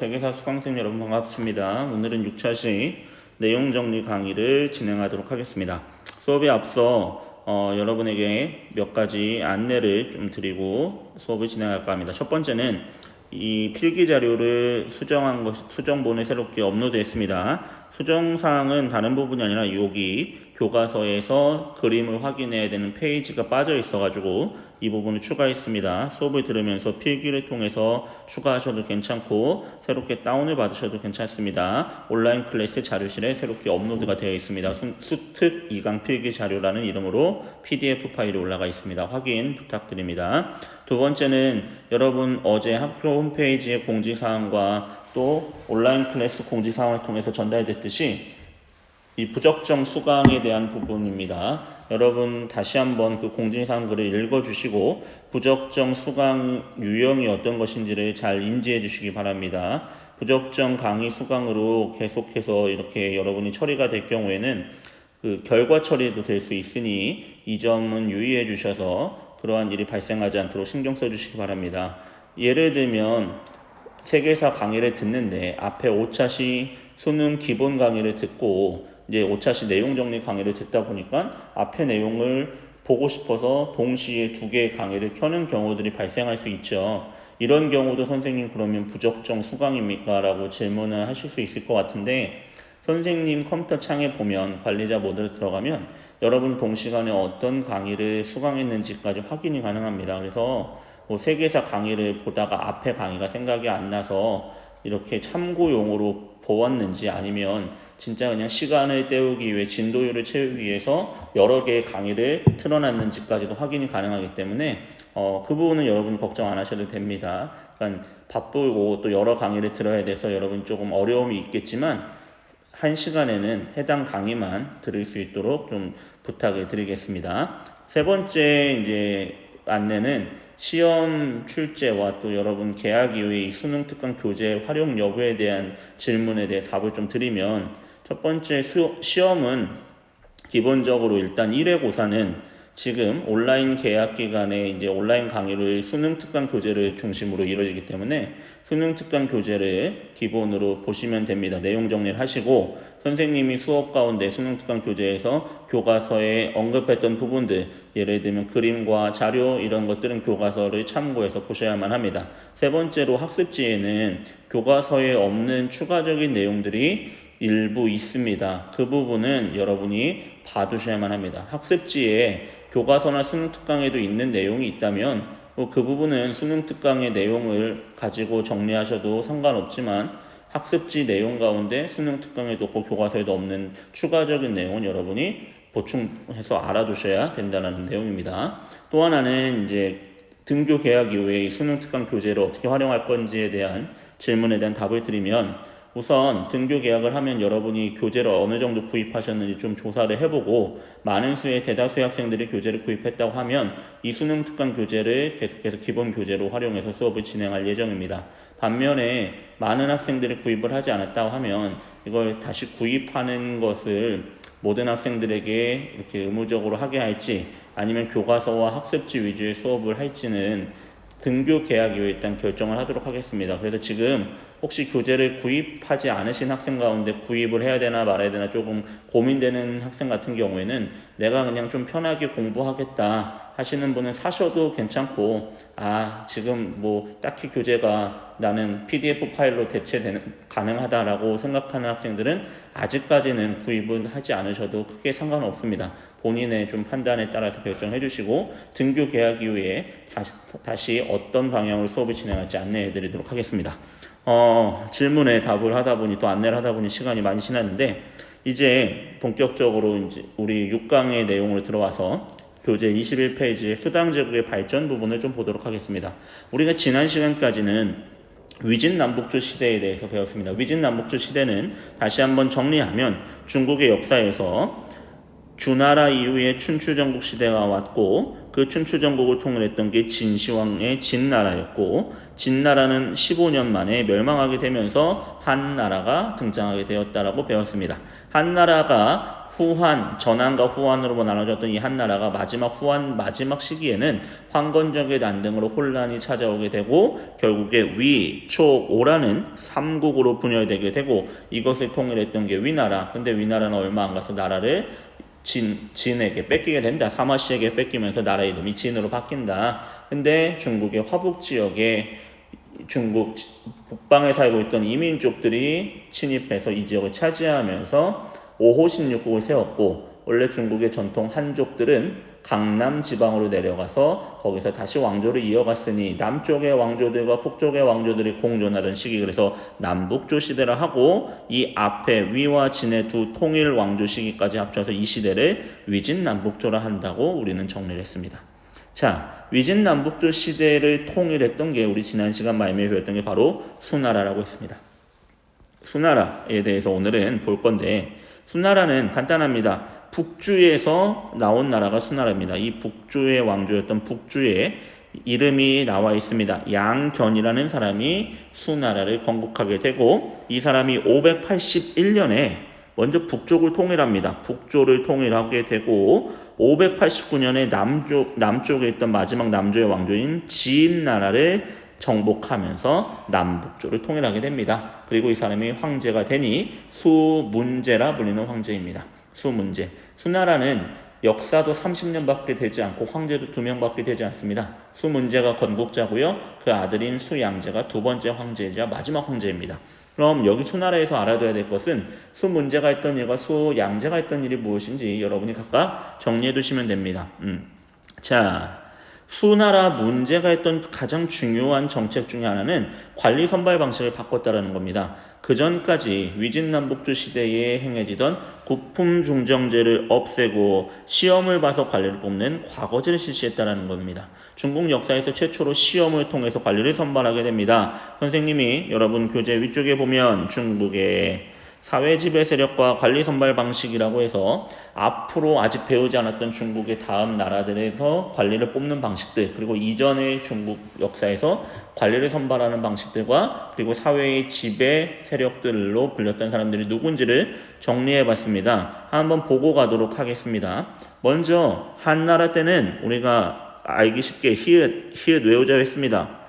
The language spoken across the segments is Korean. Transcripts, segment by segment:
세계사 수강생 여러분 반갑습니다. 오늘은 6차시 내용 정리 강의를 진행하도록 하겠습니다. 수업에 앞서 여러분에게 몇 가지 안내를 좀 드리고 수업을 진행할까 합니다. 첫 번째는 이 필기 자료를 수정본에 새롭게 업로드했습니다. 수정사항은 다른 부분이 아니라 여기 교과서에서 그림을 확인해야 되는 페이지가 빠져 있어가지고 이 부분을 추가했습니다. 수업을 들으면서 필기를 통해서 추가하셔도 괜찮고 새롭게 다운을 받으셔도 괜찮습니다. 온라인 클래스 자료실에 새롭게 업로드가 되어 있습니다. 수특 2강 필기 자료라는 이름으로 PDF 파일이 올라가 있습니다. 확인 부탁드립니다. 두 번째는 여러분 어제 학교 홈페이지의 공지사항과 또 온라인 클래스 공지사항을 통해서 전달됐듯이 이 부적정 수강에 대한 부분입니다. 여러분 다시 한번 그 공지사항 글을 읽어주시고 부적정 수강 유형이 어떤 것인지를 잘 인지해 주시기 바랍니다. 부적정 강의 수강으로 계속해서 이렇게 여러분이 처리가 될 경우에는 그 결과 처리도 될 수 있으니 이 점은 유의해 주셔서 그러한 일이 발생하지 않도록 신경 써 주시기 바랍니다. 예를 들면 세계사 강의를 듣는데 앞에 5차시 수능 기본 강의를 듣고 이제 5차시 내용 정리 강의를 듣다 보니까 앞에 내용을 보고 싶어서 동시에 두 개의 강의를 켜는 경우들이 발생할 수 있죠. 이런 경우도 선생님 그러면 부적정 수강입니까? 라고 질문을 하실 수 있을 것 같은데 선생님 컴퓨터 창에 보면 관리자 모드로 들어가면 여러분 동시간에 어떤 강의를 수강했는지까지 확인이 가능합니다. 그래서 뭐 세계사 강의를 보다가 앞에 강의가 생각이 안 나서 이렇게 참고용으로 보았는지 아니면 진짜 그냥 시간을 때우기 위해 진도율을 채우기 위해서 여러 개의 강의를 틀어놨는지까지도 확인이 가능하기 때문에 그 부분은 여러분 걱정 안 하셔도 됩니다. 그러니까 바쁘고 또 여러 강의를 들어야 돼서 여러분 조금 어려움이 있겠지만 한 시간에는 해당 강의만 들을 수 있도록 좀 부탁을 드리겠습니다. 세 번째 이제 안내는 시험 출제와 또 여러분 개학 이후에 이 수능 특강 교재 활용 여부에 대한 질문에 대해 답을 좀 드리면 첫 번째 시험은 기본적으로 일단 1회고사는 지금 온라인 개학 기간에 이제 온라인 강의를 수능 특강 교재를 중심으로 이루어지기 때문에 수능 특강 교재를 기본으로 보시면 됩니다. 내용 정리를 하시고 선생님이 수업 가운데 수능 특강 교재에서 교과서에 언급했던 부분들 예를 들면 그림과 자료 이런 것들은 교과서를 참고해서 보셔야만 합니다. 세 번째로 학습지에는 교과서에 없는 추가적인 내용들이 일부 있습니다. 그 부분은 여러분이 봐두셔야만 합니다. 학습지에 교과서나 수능 특강에도 있는 내용이 있다면 그 부분은 수능 특강의 내용을 가지고 정리하셔도 상관없지만 학습지 내용 가운데 수능 특강에도 없고 교과서에도 없는 추가적인 내용은 여러분이 보충해서 알아두셔야 된다는 내용입니다. 또 하나는 이제 등교 개학 이후에 이 수능 특강 교재를 어떻게 활용할 건지에 대한 질문에 대한 답을 드리면 우선 등교 계약을 하면 여러분이 교재를 어느 정도 구입하셨는지 좀 조사를 해보고 많은 수의 대다수의 학생들이 교재를 구입했다고 하면 이 수능 특강 교재를 계속해서 기본 교재로 활용해서 수업을 진행할 예정입니다. 반면에 많은 학생들이 구입을 하지 않았다고 하면 이걸 다시 구입하는 것을 모든 학생들에게 이렇게 의무적으로 하게 할지 아니면 교과서와 학습지 위주의 수업을 할지는 등교 계약 이후에 일단 결정을 하도록 하겠습니다. 그래서 지금 혹시 교재를 구입하지 않으신 학생 가운데 구입을 해야 되나 말아야 되나 조금 고민되는 학생 같은 경우에는 내가 그냥 좀 편하게 공부하겠다 하시는 분은 사셔도 괜찮고 지금 뭐 딱히 교재가 나는 PDF 파일로 가능하다라고 생각하는 학생들은 아직까지는 구입을 하지 않으셔도 크게 상관없습니다. 본인의 좀 판단에 따라서 결정해 주시고 등교 개학 이후에 다시 어떤 방향으로 수업을 진행할지 안내해 드리도록 하겠습니다. 질문에 답을 하다 보니 또 안내를 하다 보니 시간이 많이 지났는데 이제 본격적으로 이제 우리 6강의 내용으로 들어와서 교재 21페이지의 수당 제국의 발전 부분을 좀 보도록 하겠습니다. 우리가 지난 시간까지는 위진남북조 시대에 대해서 배웠습니다. 위진남북조 시대는 다시 한번 정리하면 중국의 역사에서 주나라 이후에 춘추전국 시대가 왔고 그 춘추전국을 통일했던 게 진시황의 진나라였고 진나라는 15년 만에 멸망하게 되면서 한나라가 등장하게 되었다라고 배웠습니다. 한나라가 전한과 후한으로 나눠졌던 이 한나라가 마지막 시기에는 황건적의 난등으로 혼란이 찾아오게 되고 결국에 위, 초, 오라는 삼국으로 분열되게 되고 이것을 통일했던 게 위나라. 근데 위나라는 얼마 안 가서 나라를 진에게 뺏기게 된다. 사마씨에게 뺏기면서 나라 이름이 진으로 바뀐다. 근데 중국의 화북 지역에 중국 북방에 살고 있던 이민족들이 침입해서 이 지역을 차지하면서 5호 16국을 세웠고 원래 중국의 전통 한족들은 강남 지방으로 내려가서 거기서 다시 왕조를 이어갔으니 남쪽의 왕조들과 북쪽의 왕조들이 공존하던 시기 그래서 남북조 시대를 하고 이 앞에 위와 진의 두 통일 왕조 시기까지 합쳐서 이 시대를 위진남북조라 한다고 우리는 정리를 했습니다. 자, 위진남북조 시대를 통일했던 게 우리 지난 시간 말미에 배웠던 게 바로 수나라라고 했습니다. 수나라에 대해서 오늘은 볼 건데 수나라는 간단합니다. 북주에서 나온 나라가 수나라입니다. 이 북주의 왕조였던 북주에 이름이 나와 있습니다. 양견이라는 사람이 수나라를 건국하게 되고 이 사람이 581년에 먼저 북쪽을 통일합니다. 북조를 통일하게 되고 589년에 남쪽에 있던 마지막 남조의 왕조인 지인나라를 정복하면서 남북조를 통일하게 됩니다. 그리고 이 사람이 황제가 되니 수문제라 불리는 황제입니다. 수문제. 수나라는 역사도 30년밖에 되지 않고 황제도 2명밖에 되지 않습니다. 수문제가 건국자고요. 그 아들인 수양제가 두 번째 황제이자 마지막 황제입니다. 그럼 여기 수나라에서 알아둬야 될 것은 수문제가 했던 일과 수양제가 했던 일이 무엇인지 여러분이 각각 정리해 두시면 됩니다. 자, 수나라 문제가 했던 가장 중요한 정책 중에 하나는 관리 선발 방식을 바꿨다라는 겁니다. 그 전까지 위진남북조 시대에 행해지던 구품중정제를 없애고 시험을 봐서 관리를 뽑는 과거제를 실시했다라는 겁니다. 중국 역사에서 최초로 시험을 통해서 관리를 선발하게 됩니다. 선생님이 여러분 교재 위쪽에 보면 중국의 사회지배 세력과 관리 선발 방식이라고 해서 앞으로 아직 배우지 않았던 중국의 다음 나라들에서 관리를 뽑는 방식들 그리고 이전의 중국 역사에서 관리를 선발하는 방식들과 그리고 사회의 지배 세력들로 불렸던 사람들이 누군지를 정리해 봤습니다. 한번 보고 가도록 하겠습니다. 먼저 한나라 때는 우리가 알기 쉽게 히읗 외우자고 했습니다.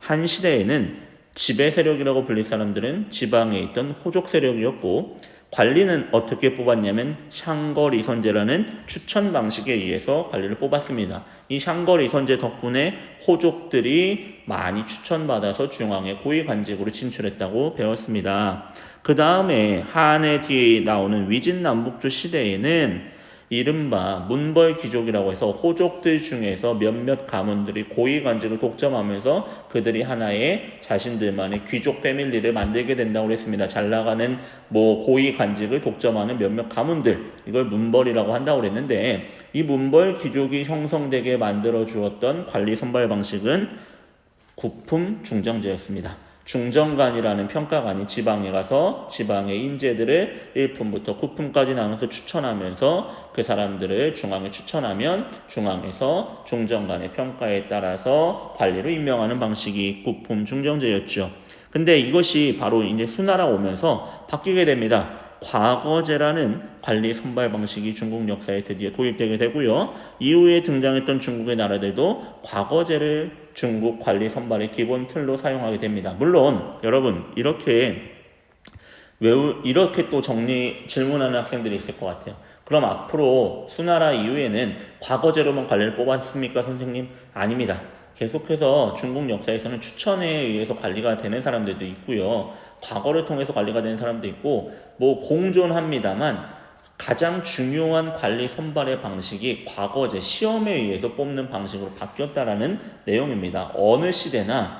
한 시대에는 지배 세력이라고 불릴 사람들은 지방에 있던 호족 세력이었고 관리는 어떻게 뽑았냐면 샹거리 선제라는 추천 방식에 의해서 관리를 뽑았습니다. 이 샹거리 선제 덕분에 호족들이 많이 추천받아서 중앙의 고위 관직으로 진출했다고 배웠습니다. 그 다음에 한해 뒤에 나오는 위진남북조 시대에는 이른바 문벌 귀족이라고 해서 호족들 중에서 몇몇 가문들이 고위 관직을 독점하면서 그들이 하나의 자신들만의 귀족 패밀리를 만들게 된다고 했습니다. 잘 나가는 고위 관직을 독점하는 몇몇 가문들 이걸 문벌이라고 한다고 그랬는데 이 문벌 귀족이 형성되게 만들어 주었던 관리 선발 방식은 구품 중정제였습니다. 중정관이라는 평가관이 지방에 가서 지방의 인재들을 1품부터 9품까지 나눠서 추천하면서 그 사람들을 중앙에 추천하면 중앙에서 중정관의 평가에 따라서 관리로 임명하는 방식이 9품 중정제였죠. 근데 이것이 바로 이제 수나라 오면서 바뀌게 됩니다. 과거제라는 관리 선발 방식이 중국 역사에 드디어 도입되게 되고요. 이후에 등장했던 중국의 나라들도 과거제를 중국 관리 선발의 기본 틀로 사용하게 됩니다. 물론 여러분 이렇게 또 질문하는 학생들이 있을 것 같아요. 그럼 앞으로 수나라 이후에는 과거제로만 관리를 뽑았습니까 선생님? 아닙니다. 계속해서 중국 역사에서는 추천에 의해서 관리가 되는 사람들도 있고요. 과거를 통해서 관리가 되는 사람도 있고 공존합니다만 가장 중요한 관리 선발의 방식이 과거제 시험에 의해서 뽑는 방식으로 바뀌었다라는 내용입니다. 어느 시대나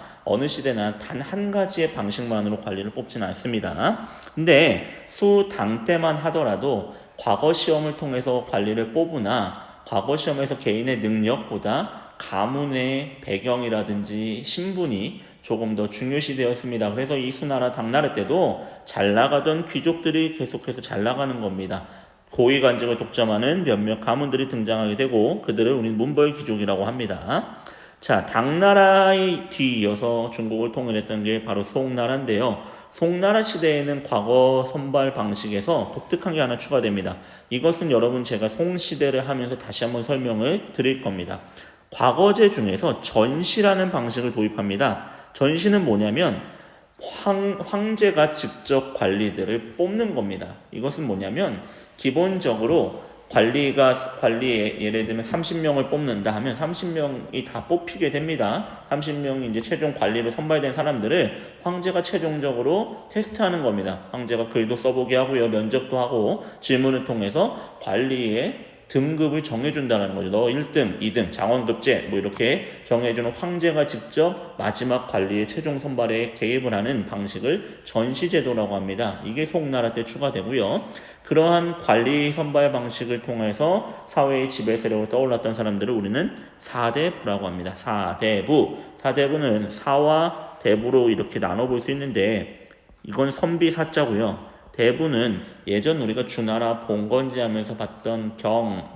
단 한 가지의 방식만으로 관리를 뽑지는 않습니다. 근데 수당 때만 하더라도 과거 시험을 통해서 관리를 뽑으나 과거 시험에서 개인의 능력보다 가문의 배경이라든지 신분이 조금 더 중요시되었습니다. 그래서 이 수나라 당나라 때도 잘 나가던 귀족들이 계속해서 잘 나가는 겁니다. 고위 관직을 독점하는 몇몇 가문들이 등장하게 되고 그들을 우리는 문벌 귀족이라고 합니다. 자, 당나라에 뒤이어서 중국을 통일했던 게 바로 송나라인데요. 송나라 시대에는 과거 선발 방식에서 독특한 게 하나 추가됩니다. 이것은 여러분 제가 송시대를 하면서 다시 한번 설명을 드릴 겁니다. 과거제 중에서 전시라는 방식을 도입합니다. 전시는 뭐냐면 황제가 직접 관리들을 뽑는 겁니다. 이것은 뭐냐면 기본적으로 관리에 예를 들면 30명을 뽑는다 하면 30명이 다 뽑히게 됩니다. 30명이 이제 최종 관리로 선발된 사람들을 황제가 최종적으로 테스트하는 겁니다. 황제가 글도 써보게 하고요. 면접도 하고 질문을 통해서 관리에 등급을 정해준다는 거죠. 너 1등, 2등, 장원급제 뭐 이렇게 정해주는 황제가 직접 마지막 관리의 최종 선발에 개입을 하는 방식을 전시제도라고 합니다. 이게 송나라 때 추가되고요. 그러한 관리 선발 방식을 통해서 사회의 지배 세력으로 떠올랐던 사람들을 우리는 사대부라고 합니다. 사대부는 사와 대부로 이렇게 나눠볼 수 있는데 이건 선비 사자고요. 대부는 예전 우리가 주나라 봉건지 하면서 봤던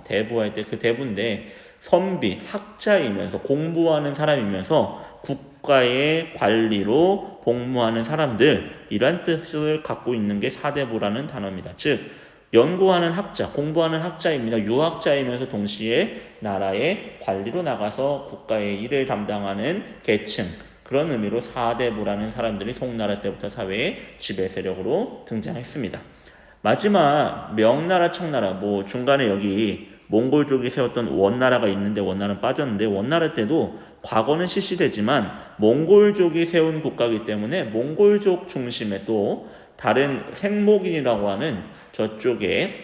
대부 할 때 그 대부인데 선비, 학자이면서 공부하는 사람이면서 국가의 관리로 복무하는 사람들 이란 뜻을 갖고 있는 게 사대부라는 단어입니다. 즉 연구하는 학자, 공부하는 학자입니다. 유학자이면서 동시에 나라의 관리로 나가서 국가의 일을 담당하는 계층 그런 의미로 사대부라는 사람들이 송나라 때부터 사회의 지배 세력으로 등장했습니다. 마지막 명나라, 청나라 뭐 중간에 여기 몽골족이 세웠던 원나라가 있는데 원나라는 빠졌는데 원나라 때도 과거는 실시되지만 몽골족이 세운 국가이기 때문에 몽골족 중심의 또 다른 생목인이라고 하는 저쪽에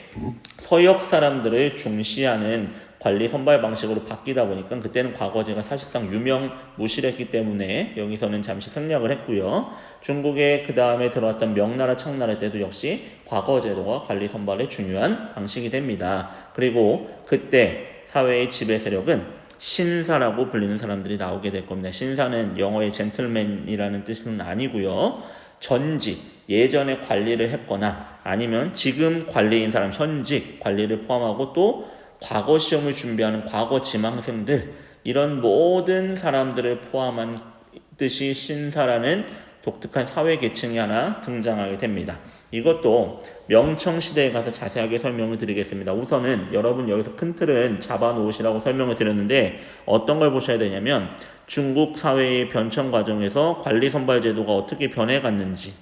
서역 사람들을 중시하는 관리 선발 방식으로 바뀌다 보니까 그때는 과거제가 사실상 유명무실했기 때문에 여기서는 잠시 생략을 했고요. 중국에 그 다음에 들어왔던 명나라, 청나라 때도 역시 과거제도가 관리 선발의 중요한 방식이 됩니다. 그리고 그때 사회의 지배 세력은 신사라고 불리는 사람들이 나오게 될 겁니다. 신사는 영어의 젠틀맨이라는 뜻은 아니고요. 전직, 예전에 관리를 했거나 아니면 지금 관리인 사람, 현직 관리를 포함하고 또 과거 시험을 준비하는 과거 지망생들 이런 모든 사람들을 포함한 뜻이 신사라는 독특한 사회 계층이 하나 등장하게 됩니다. 이것도 명청시대에 가서 자세하게 설명을 드리겠습니다. 우선은 여러분 여기서 큰 틀은 잡아놓으시라고 설명을 드렸는데 어떤 걸 보셔야 되냐면 중국 사회의 변천 과정에서 관리 선발 제도가 어떻게 변해갔는지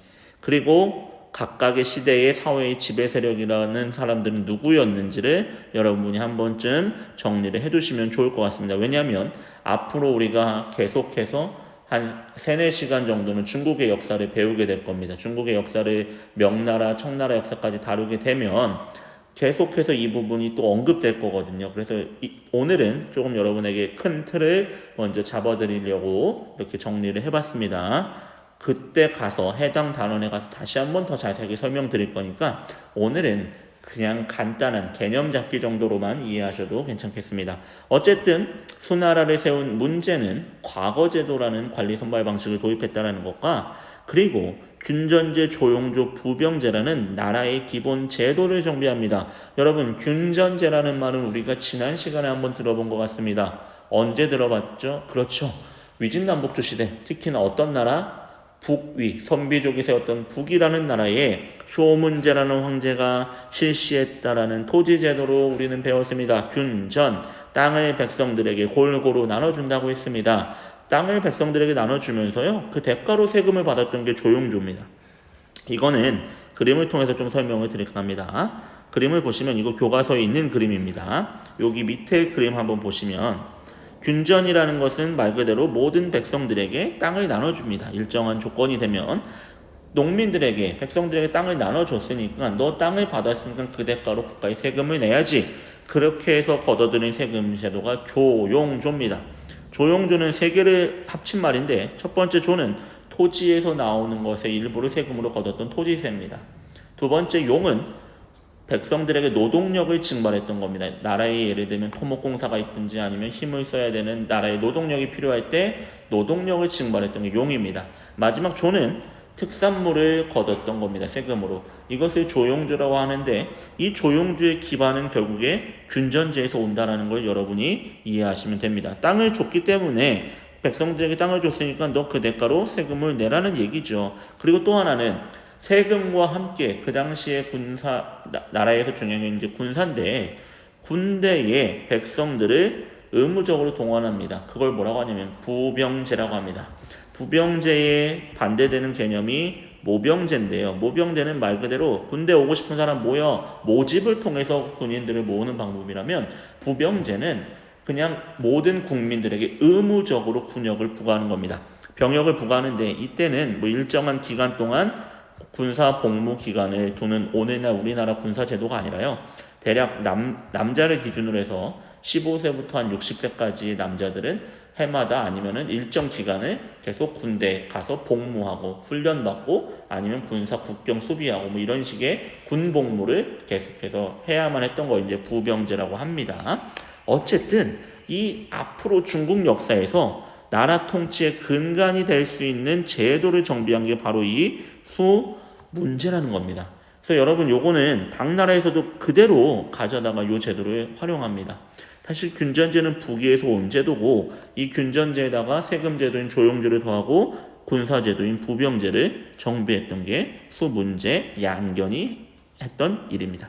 그리고 각각의 시대의 사회의 지배 세력이라는 사람들은 누구였는지를 여러분이 한 번쯤 정리를 해두시면 좋을 것 같습니다. 왜냐하면 앞으로 우리가 계속해서 한 3-4시간 정도는 중국의 역사를 배우게 될 겁니다. 중국의 역사를 명나라, 청나라 역사까지 다루게 되면 계속해서 이 부분이 또 언급될 거거든요. 그래서 오늘은 조금 여러분에게 큰 틀을 먼저 잡아드리려고 이렇게 정리를 해봤습니다. 그때 가서 해당 단원에 가서 다시 한번 더 자세하게 설명드릴 거니까 오늘은 그냥 간단한 개념 잡기 정도로만 이해하셔도 괜찮겠습니다. 어쨌든 수나라를 세운 문제는 과거제도라는 관리 선발 방식을 도입했다는 것과 그리고 균전제, 조용조, 부병제라는 나라의 기본 제도를 정비합니다. 여러분 균전제라는 말은 우리가 지난 시간에 한번 들어본 것 같습니다. 언제 들어봤죠? 그렇죠. 위진남북조 시대 특히나 어떤 나라? 북위, 선비족이 세웠던 북이라는 나라에 쇼문제라는 황제가 실시했다라는 토지제도로 우리는 배웠습니다. 균전, 땅을 백성들에게 골고루 나눠준다고 했습니다. 땅을 백성들에게 나눠주면서요, 그 대가로 세금을 받았던 게 조용조입니다. 이거는 그림을 통해서 좀 설명을 드릴까 합니다. 그림을 보시면 이거 교과서에 있는 그림입니다. 여기 밑에 그림 한번 보시면 균전이라는 것은 말 그대로 모든 백성들에게 땅을 나눠줍니다. 일정한 조건이 되면 농민들에게, 백성들에게 땅을 나눠줬으니까 너 땅을 받았으니까 그 대가로 국가에 세금을 내야지. 그렇게 해서 걷어들인 세금 제도가 조용조입니다. 조용조는 세 개를 합친 말인데 첫 번째 조는 토지에서 나오는 것의 일부를 세금으로 걷었던 토지세입니다. 두 번째 용은 백성들에게 노동력을 증발했던 겁니다. 나라에 예를 들면 토목공사가 있든지 아니면 힘을 써야 되는 나라의 노동력이 필요할 때 노동력을 증발했던 게 용입니다. 마지막 조는 특산물을 걷었던 겁니다. 세금으로. 이것을 조용조라고 하는데 이 조용조의 기반은 결국에 균전제에서 온다는 걸 여러분이 이해하시면 됩니다. 땅을 줬기 때문에 백성들에게 땅을 줬으니까 너 그 대가로 세금을 내라는 얘기죠. 그리고 또 하나는 세금과 함께 그 당시에 나라에서 중요한 게 이제 군사인데 군대에 백성들을 의무적으로 동원합니다. 그걸 뭐라고 하냐면 부병제라고 합니다. 부병제에 반대되는 개념이 모병제인데요. 모병제는 말 그대로 군대 오고 싶은 사람 모여 모집을 통해서 군인들을 모으는 방법이라면 부병제는 그냥 모든 국민들에게 의무적으로 군역을 부과하는 겁니다. 병역을 부과하는데 이때는 뭐 일정한 기간 동안 군사 복무 기간을 두는 오늘날 우리나라 군사 제도가 아니라요. 대략 남자를 기준으로 해서 15세부터 한 60세까지 남자들은 해마다 아니면은 일정 기간을 계속 군대 가서 복무하고 훈련받고 아니면 군사 국경 수비하고 뭐 이런 식의 군 복무를 계속해서 해야만 했던 거 이제 부병제라고 합니다. 어쨌든 이 앞으로 중국 역사에서 나라 통치의 근간이 될 수 있는 제도를 정비한 게 바로 이 수문제라는 겁니다. 그래서 여러분 요거는 당나라에서도 그대로 가져다가 요 제도를 활용합니다. 사실 균전제는 북위에서 온 제도고 이 균전제에다가 세금제도인 조용제를 더하고 군사제도인 부병제를 정비했던 게 수문제 양견이 했던 일입니다.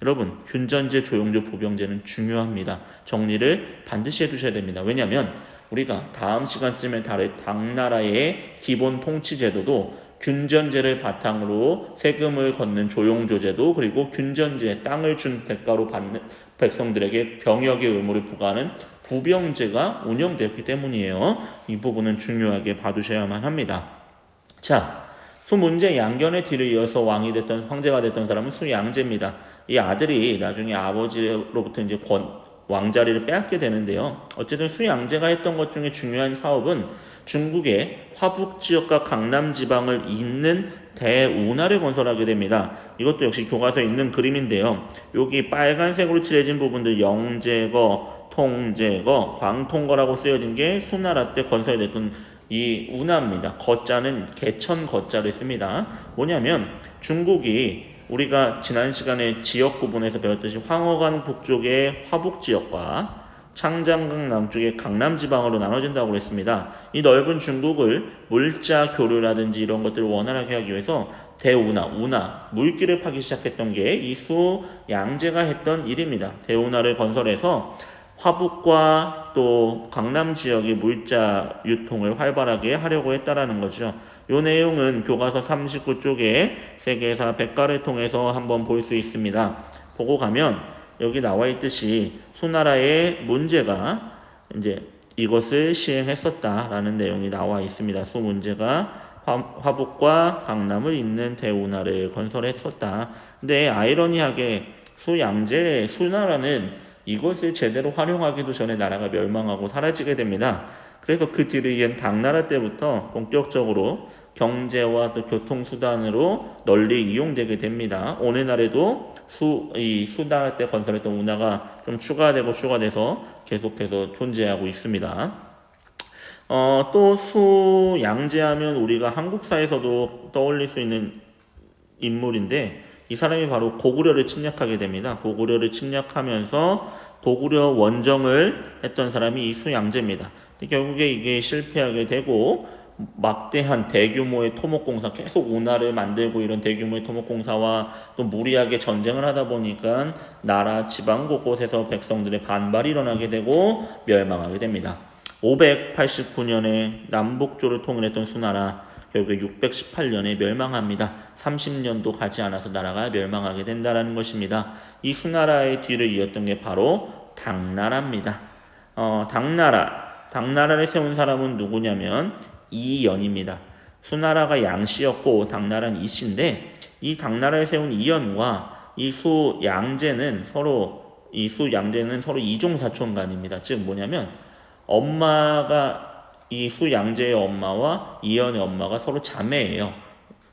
여러분 균전제, 조용제, 부병제는 중요합니다. 정리를 반드시 해두셔야 됩니다. 왜냐하면 우리가 다음 시간쯤에 다룰 당나라의 기본 통치제도도 균전제를 바탕으로 세금을 걷는 조용조제도 그리고 균전제 땅을 준 대가로 받는 백성들에게 병역의 의무를 부과하는 부병제가 운영되었기 때문이에요. 이 부분은 중요하게 봐두셔야만 합니다. 자, 수문제 양견의 뒤를 이어서 왕이 됐던 황제가 됐던 사람은 수양제입니다. 이 아들이 나중에 아버지로부터 이제 왕자리를 빼앗게 되는데요. 어쨌든 수양제가 했던 것 중에 중요한 사업은 중국의 화북 지역과 강남 지방을 잇는 대운하를 건설하게 됩니다. 이것도 역시 교과서에 있는 그림인데요. 여기 빨간색으로 칠해진 부분들 영제거, 통제거, 광통거라고 쓰여진 게 수나라 때 건설됐던 이 운하입니다. 거자는 개천 거자를 씁니다. 뭐냐면 중국이 우리가 지난 시간에 지역 구분에서 배웠듯이 황허관 북쪽의 화북지역과 창장강 남쪽의 강남지방으로 나눠진다고 그랬습니다. 이 넓은 중국을 물자 교류라든지 이런 것들을 원활하게 하기 위해서 대운하, 물길을 파기 시작했던 게 이 수양제가 했던 일입니다. 대운하를 건설해서 화북과 또 강남 지역의 물자 유통을 활발하게 하려고 했다라는 거죠. 이 내용은 교과서 39쪽에 세계사 백과를 통해서 한번 볼 수 있습니다. 보고 가면 여기 나와 있듯이 수나라의 문제가 이제 이것을 시행했었다라는 내용이 나와 있습니다. 수문제가 화북과 강남을 잇는 대운하를 건설했었다. 근데 아이러니하게 수나라는 이것을 제대로 활용하기도 전에 나라가 멸망하고 사라지게 됩니다. 그래서 그 뒤를 이은 당나라 때부터 본격적으로 경제와 또 교통수단으로 널리 이용되게 됩니다. 오늘날에도 수나라 때 건설했던 운하가 좀 추가돼서 계속해서 존재하고 있습니다. 또 수양제하면 우리가 한국사에서도 떠올릴 수 있는 인물인데 이 사람이 바로 고구려를 침략하게 됩니다. 고구려를 침략하면서 고구려 원정을 했던 사람이 이 수양제입니다. 결국에 이게 실패하게 되고 막대한 대규모의 토목공사 계속 운하를 만들고 이런 대규모의 토목공사와 또 무리하게 전쟁을 하다 보니까 나라 지방 곳곳에서 백성들의 반발이 일어나게 되고 멸망하게 됩니다. 589년에 남북조를 통일했던 수나라 결국에 618년에 멸망합니다. 30년도 가지 않아서 나라가 멸망하게 된다는 것입니다. 이 수나라의 뒤를 이었던 게 바로 당나라입니다. 당나라를 세운 사람은 누구냐면 이연입니다. 수나라가 양씨였고 당나라는 이씨인데 이 당나라를 세운 이연과 이 수양제는 서로 이종사촌간입니다. 즉 뭐냐면 이 수양제의 엄마와 이연의 엄마가 서로 자매예요.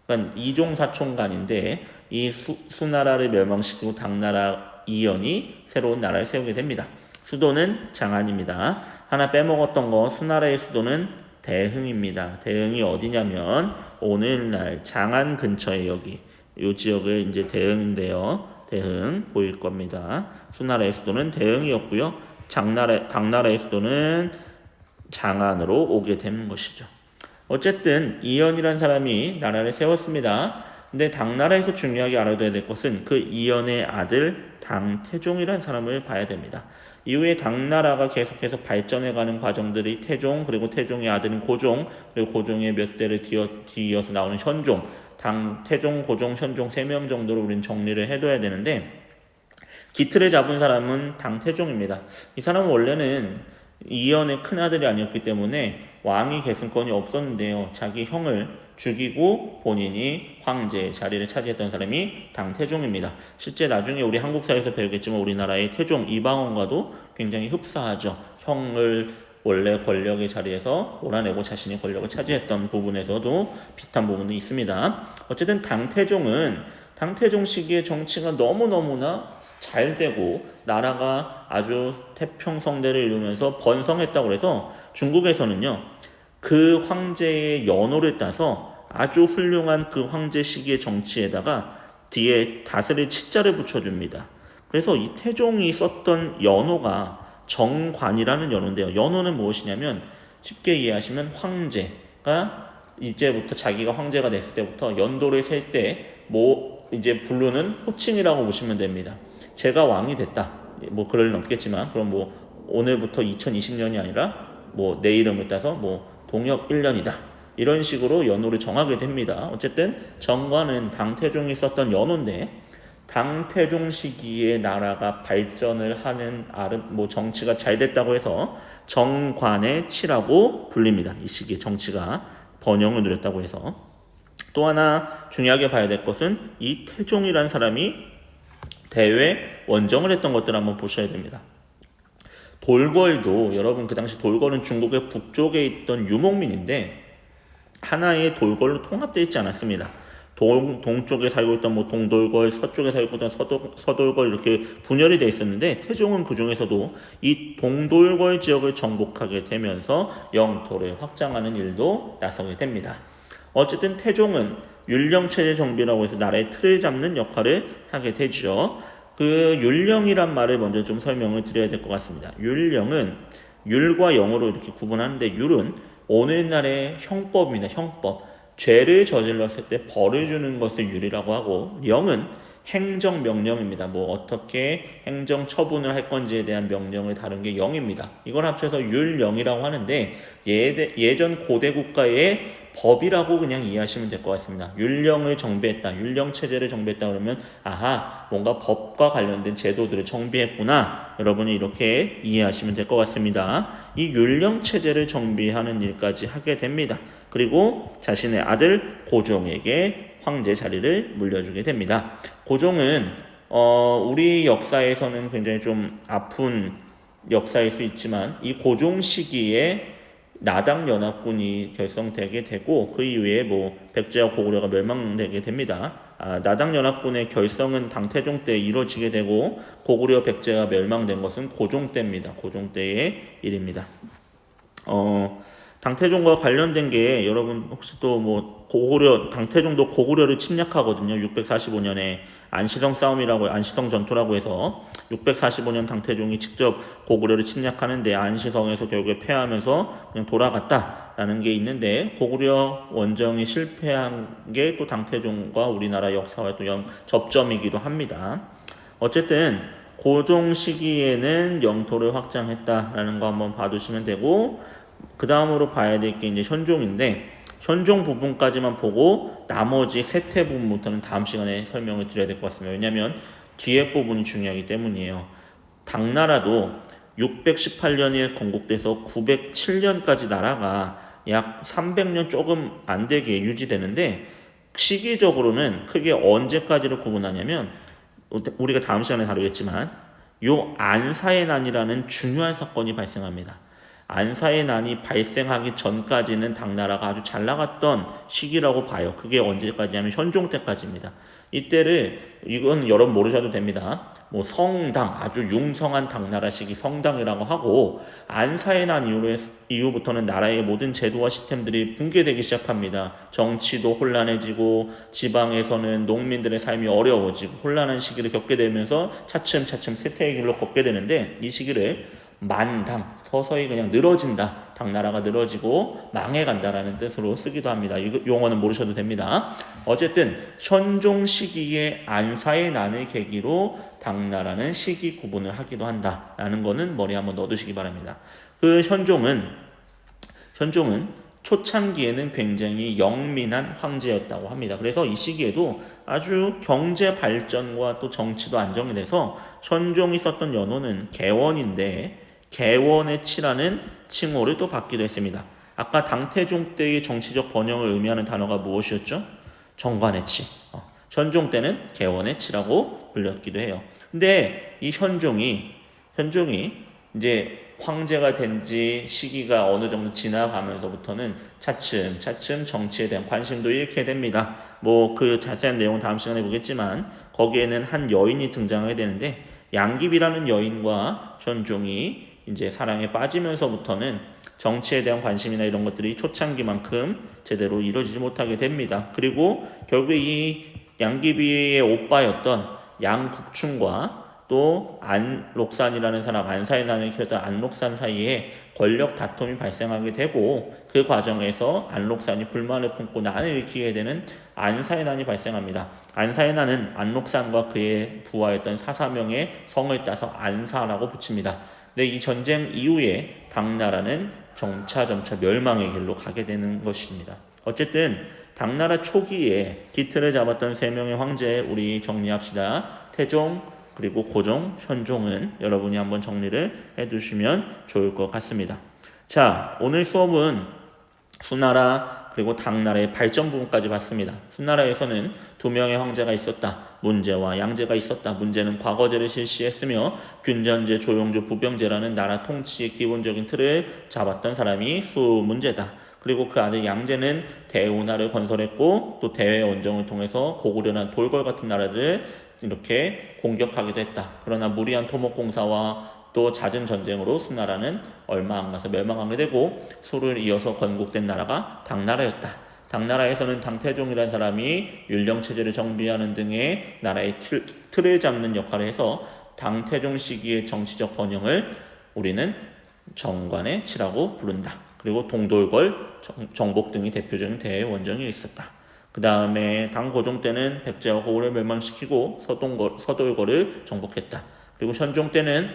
그러니까 이종사촌간인데 이 수나라를 멸망시키고 당나라 이연이 새로운 나라를 세우게 됩니다. 수도는 장안입니다. 하나 빼먹었던 거 수나라의 수도는 대흥입니다. 대흥이 어디냐면 오늘날 장안 근처에 여기 이 지역을 이제 대흥인데요. 대흥 보일 겁니다. 수나라의 수도는 대흥이었고요. 당나라의 수도는 장안으로 오게 되는 것이죠. 어쨌든 이연이란 사람이 나라를 세웠습니다. 근데 당나라에서 중요하게 알아둬야 될 것은 그 이연의 아들 당태종이란 사람을 봐야 됩니다. 이후에 당나라가 계속해서 발전해가는 과정들이 태종, 그리고 태종의 아들인 고종, 그리고 고종의 몇 대를 뒤이어서 나오는 현종, 태종, 고종, 현종 3명 정도로 우리는 정리를 해둬야 되는데, 기틀을 잡은 사람은 당태종입니다. 이 사람은 원래는 이연의 큰아들이 아니었기 때문에 왕위 계승권이 없었는데요. 자기 형을 죽이고 본인이 황제의 자리를 차지했던 사람이 당태종입니다. 실제 나중에 우리 한국사에서 배우겠지만 우리나라의 태종 이방원과도 굉장히 흡사하죠. 형을 원래 권력의 자리에서 몰아내고 자신이 권력을 차지했던 부분에서도 비슷한 부분이 있습니다. 어쨌든 당태종 시기의 정치가 너무너무나 잘 되고 나라가 아주 태평성대를 이루면서 번성했다고 해서 중국에서는요, 그 황제의 연호를 따서 아주 훌륭한 그 황제 시기의 정치에다가 뒤에 다스릴 치자를 붙여줍니다. 그래서 이 태종이 썼던 연호가 정관이라는 연호인데요. 연호는 무엇이냐면 쉽게 이해하시면 황제가 이제부터 자기가 황제가 됐을 때부터 연도를 셀 때 이제 부르는 호칭이라고 보시면 됩니다. 제가 왕이 됐다. 뭐 그럴 리는 없겠지만 그럼 뭐 오늘부터 2020년이 아니라 뭐 내 이름을 따서 뭐 동역 1년이다. 이런 식으로 연호를 정하게 됩니다. 어쨌든 정관은 당태종이 썼던 연호인데 당태종 시기에 나라가 발전을 하는 정치가 잘 됐다고 해서 정관의 치라고 불립니다. 이 시기에 정치가 번영을 누렸다고 해서. 또 하나 중요하게 봐야 될 것은 이 태종이라는 사람이 대외 원정을 했던 것들을 한번 보셔야 됩니다. 돌궐도 여러분 그 당시 돌궐은 중국의 북쪽에 있던 유목민인데 하나의 돌궐로 통합되어 있지 않았습니다. 동쪽에 살고 있던 뭐 동돌궐, 서쪽에 살고 있던 서돌궐 이렇게 분열이 되어 있었는데 태종은 그 중에서도 이 동돌궐 지역을 정복하게 되면서 영토를 확장하는 일도 나서게 됩니다. 어쨌든 태종은 율령체제 정비라고 해서 나라의 틀을 잡는 역할을 하게 되죠. 그 율령이란 말을 먼저 좀 설명을 드려야 될 것 같습니다. 율령은 율과 영어로 이렇게 구분하는데 율은 오늘날의 형법입니다. 형법. 죄를 저질렀을 때 벌을 주는 것을 율이라고 하고 영은 행정명령입니다. 뭐 어떻게 행정 처분을 할 건지에 대한 명령을 다룬 게 영입니다. 이걸 합쳐서 율령이라고 하는데 예전 고대 국가의 법이라고 그냥 이해하시면 될 것 같습니다. 율령을 정비했다, 율령체제를 정비했다 그러면 아하, 뭔가 법과 관련된 제도들을 정비했구나, 여러분이 이렇게 이해하시면 될 것 같습니다. 이 율령체제를 정비하는 일까지 하게 됩니다. 그리고 자신의 아들 고종에게 황제 자리를 물려주게 됩니다. 고종은 우리 역사에서는 굉장히 좀 아픈 역사일 수 있지만 이 고종 시기에 나당연합군이 결성되게 되고 그 이후에 뭐 백제와 고구려가 멸망되게 됩니다. 나당연합군의 결성은 당태종 때 이루어지게 되고 고구려 백제가 멸망된 것은 고종 때입니다. 고종 때의 일입니다. 당태종과 관련된 게 여러분 혹시 또 뭐 당태종도 고구려를 침략하거든요. 645년에 안시성 전투라고 해서 645년 당태종이 직접 고구려를 침략하는데 안시성에서 결국에 패하면서 그냥 돌아갔다라는 게 있는데 고구려 원정이 실패한 게 또 당태종과 우리나라 역사와 또 접점이기도 합니다. 어쨌든 고종 시기에는 영토를 확장했다라는 거 한번 봐두시면 되고 그 다음으로 봐야 될 게 이제 현종인데 현종 부분까지만 보고 나머지 세태 부분부터는 다음 시간에 설명을 드려야 될 것 같습니다. 왜냐하면 뒤에 부분이 중요하기 때문이에요. 당나라도 618년에 건국돼서 907년까지 나라가 약 300년 조금 안 되게 유지되는데 시기적으로는 크게 언제까지를 구분하냐면 우리가 다음 시간에 다루겠지만 요 안사의 난이라는 중요한 사건이 발생합니다. 안사의 난이 발생하기 전까지는 당나라가 아주 잘 나갔던 시기라고 봐요. 그게 언제까지냐면 현종 때까지입니다. 이건 여러분 모르셔도 됩니다. 뭐 성당, 아주 융성한 당나라 시기 성당이라고 하고 안사의 난 이후부터는 나라의 모든 제도와 시스템들이 붕괴되기 시작합니다. 정치도 혼란해지고 지방에서는 농민들의 삶이 어려워지고 혼란한 시기를 겪게 되면서 차츰차츰 쇠퇴의 길로 걷게 되는데 이 시기를 만당, 서서히 그냥 늘어진다. 당나라가 늘어지고 망해간다라는 뜻으로 쓰기도 합니다. 이 용어는 모르셔도 됩니다. 어쨌든 현종 시기에 안사의 난을 계기로 당나라는 시기 구분을 하기도 한다라는 거는 머리에 한번 넣어두시기 바랍니다. 그 현종은 초창기에는 굉장히 영민한 황제였다고 합니다. 그래서 이 시기에도 아주 경제 발전과 또 정치도 안정이 돼서 현종이 썼던 연호는 개원인데 개원의 치라는 칭호를 또 받기도 했습니다. 아까 당태종 때의 정치적 번영을 의미하는 단어가 무엇이었죠? 정관의 치. 현종 때는 개원의 치라고 불렸기도 해요. 근데 이 현종이 이제 황제가 된 지 시기가 어느 정도 지나가면서부터는 차츰 정치에 대한 관심도 잃게 됩니다. 뭐 그 자세한 내용은 다음 시간에 보겠지만 거기에는 한 여인이 등장하게 되는데 양귀비라는 여인과 현종이 이제 사랑에 빠지면서부터는 정치에 대한 관심이나 이런 것들이 초창기만큼 제대로 이루어지지 못하게 됩니다. 그리고 결국 이 양귀비의 오빠였던 양국충과 또 안록산이라는 사람, 안사의 난을 키웠던 안록산 사이에 권력 다툼이 발생하게 되고 그 과정에서 안록산이 불만을 품고 난을 일으키게 되는 안사의 난이 발생합니다. 안사의 난은 안록산과 그의 부하였던 사사명의 성을 따서 안사라고 붙입니다. 근데 이 전쟁 이후에 당나라는 점차 멸망의 길로 가게 되는 것입니다. 어쨌든 당나라 초기에 기틀을 잡았던 세 명의 황제 우리 정리합시다. 태종, 그리고 고종, 현종은 여러분이 한번 정리를 해두시면 좋을 것 같습니다. 자, 오늘 수업은 수나라 그리고 당나라의 발전 부분까지 봤습니다. 수나라에서는 두 명의 황제가 있었다. 문제와 양제가 있었다. 문제는 과거제를 실시했으며 균전제, 조용조, 부병제라는 나라 통치의 기본적인 틀을 잡았던 사람이 수문제다. 그리고 그 아들 양제는 대운하를 건설했고 또 대외 원정을 통해서 고구려나 돌궐 같은 나라들을 이렇게 공격하기도 했다. 그러나 무리한 토목공사와 또 잦은 전쟁으로 수나라는 얼마 안 가서 멸망하게 되고 수를 이어서 건국된 나라가 당나라였다. 당나라에서는 당태종이라는 사람이 율령체제를 정비하는 등의 나라의 틀을 잡는 역할을 해서 당태종 시기의 정치적 번영을 우리는 정관의 치라고 부른다. 그리고 동돌궐, 정복 등이 대표적인 대원정이 있었다. 그 다음에 당고종 때는 백제와 고구려를 멸망시키고 서돌궐을 정복했다. 그리고 현종 때는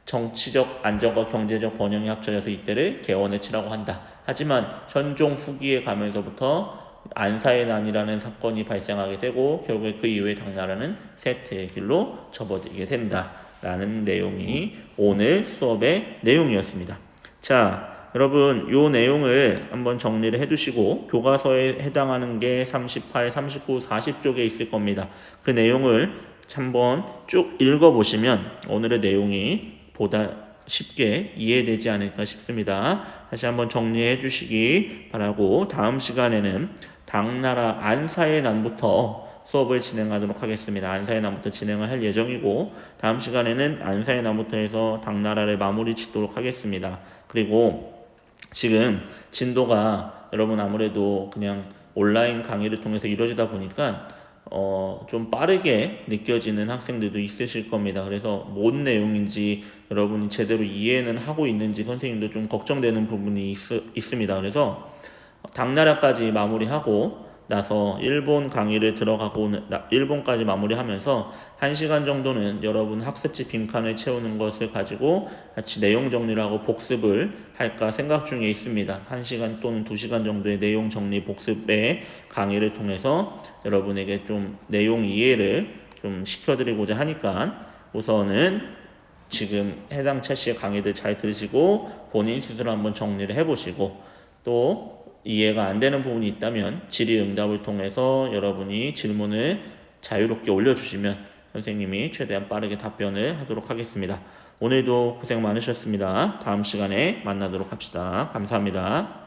정치적 안정과 경제적 번영이 합쳐져서 이때를 개원의 치라고 한다. 하지만 현종 후기에 가면서부터 안사의 난이라는 사건이 발생하게 되고 결국에 그 이후에 당나라는 쇠퇴의 길로 접어들게 된다라는 내용이 오늘 수업의 내용이었습니다. 자, 여러분 이 내용을 한번 정리를 해두시고 교과서에 해당하는 게 38, 39, 40쪽에 있을 겁니다. 그 내용을 한번 쭉 읽어보시면 오늘의 내용이 보다 쉽게 이해되지 않을까 싶습니다. 다시 한번 정리해 주시기 바라고 다음 시간에는 당나라 안사의 난부터 수업을 진행하도록 하겠습니다. 안사의 난부터 진행을 할 예정이고 다음 시간에는 안사의 난부터 해서 당나라를 마무리 짓도록 하겠습니다. 그리고 지금 진도가 여러분 아무래도 그냥 온라인 강의를 통해서 이루어지다 보니까 좀 빠르게 느껴지는 학생들도 있으실 겁니다. 그래서 뭔 내용인지 여러분이 제대로 이해는 하고 있는지 선생님도 좀 걱정되는 부분이 있습니다. 그래서 당나라까지 마무리하고 나서 일본 강의를 일본까지 마무리하면서 1시간 정도는 여러분 학습지 빈칸을 채우는 것을 가지고 같이 내용 정리를 하고 복습을 할까 생각 중에 있습니다. 1시간 또는 2시간 정도의 내용 정리 복습의 강의를 통해서 여러분에게 좀 내용 이해를 좀 시켜드리고자 하니까 우선은 지금 해당 차시의 강의들 잘 들으시고 본인 스스로 한번 정리를 해보시고 또 이해가 안 되는 부분이 있다면 질의응답을 통해서 여러분이 질문을 자유롭게 올려주시면 선생님이 최대한 빠르게 답변을 하도록 하겠습니다. 오늘도 고생 많으셨습니다. 다음 시간에 만나도록 합시다. 감사합니다.